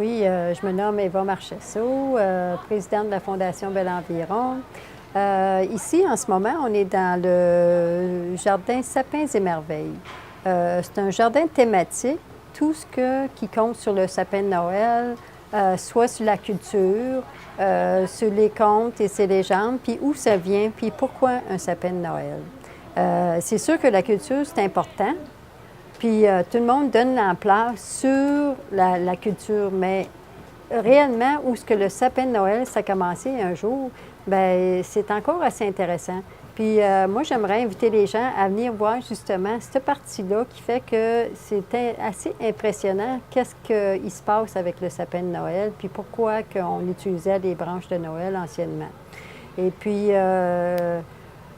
Oui, je me nomme Eva Marcheseau, présidente de la Fondation Bel Environ. Ici, en ce moment, on est dans le jardin Sapins et Merveilles. C'est un jardin thématique, tout qui compte sur le sapin de Noël, soit sur la culture, sur les contes et ses légendes, puis où ça vient, puis pourquoi un sapin de Noël. C'est sûr que la culture, c'est important, puis tout le monde donne l'ampleur sur la culture, mais réellement, où ce que le sapin de Noël, ça a commencé un jour, bien, c'est encore assez intéressant. Puis moi, j'aimerais inviter les gens à venir voir justement cette partie-là qui fait que c'est assez impressionnant qu'est-ce qui se passe avec le sapin de Noël, puis pourquoi on utilisait les branches de Noël anciennement. Et puis,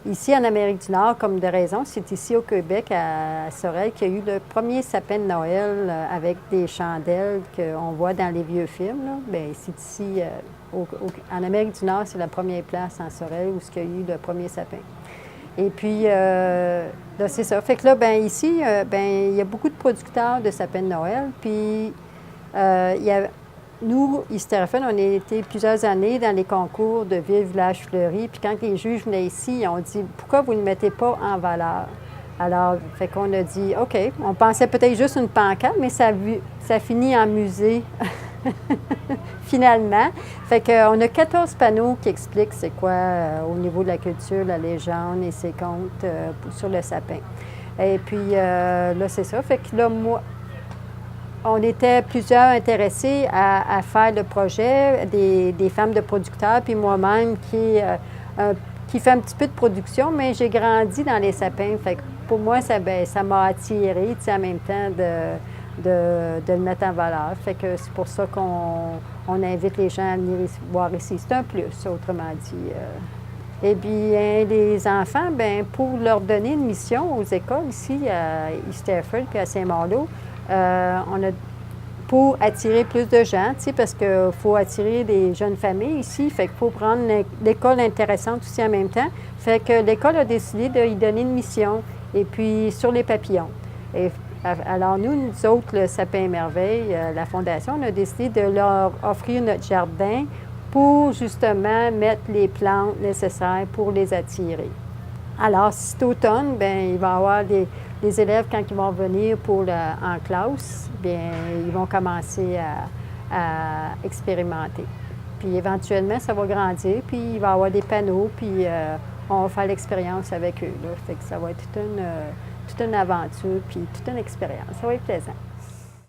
ici en Amérique du Nord, comme de raison, c'est ici au Québec, à Sorel, qu'il y a eu le premier sapin de Noël avec des chandelles qu'on voit dans les vieux films. Là. Bien, c'est ici, en Amérique du Nord, c'est la première place en Sorel où il y a eu le premier sapin. Et puis, là, c'est ça. Fait que là, bien, ici, il y a beaucoup de producteurs de sapins de Noël. Puis, il y a nous, Hystérophone, on a été plusieurs années dans les concours de ville, village, fleurie. Puis quand les juges venaient ici, ils ont dit « Pourquoi vous ne le mettez pas en valeur? » Alors, fait qu'on a dit « OK, on pensait peut-être juste une pancarte, mais ça finit en musée, finalement. » Fait qu'on a 14 panneaux qui expliquent c'est quoi au niveau de la culture, la légende et ses contes sur le sapin. Et puis, là, c'est ça. Fait que là, moi, on était plusieurs intéressés à faire le projet, des femmes de producteurs, puis moi-même qui fait un petit peu de production, mais j'ai grandi dans les sapins. Fait que pour moi, ça m'a attirée, en même temps, de le mettre en valeur. Fait que c'est pour ça qu'on invite les gens à venir voir ici. C'est un plus, autrement dit. Et bien, les enfants, bien, pour leur donner une mission aux écoles ici, à Hystérophone puis à Saint-Malo, pour attirer plus de gens, parce qu'il faut attirer des jeunes familles ici, fait qu'il faut prendre l'école intéressante aussi en même temps. Fait que l'école a décidé d'y donner une mission, et puis sur les papillons. Alors nous autres, le Sapin Merveille, la Fondation, on a décidé de leur offrir notre jardin pour justement mettre les plantes nécessaires pour les attirer. Alors, cet automne, bien, il va y avoir les élèves, quand ils vont venir en classe, bien, ils vont commencer à expérimenter. Puis éventuellement, ça va grandir, puis il va y avoir des panneaux, puis on va faire l'expérience avec eux. Là. Fait que ça va être toute une aventure, puis toute une expérience. Ça va être plaisant.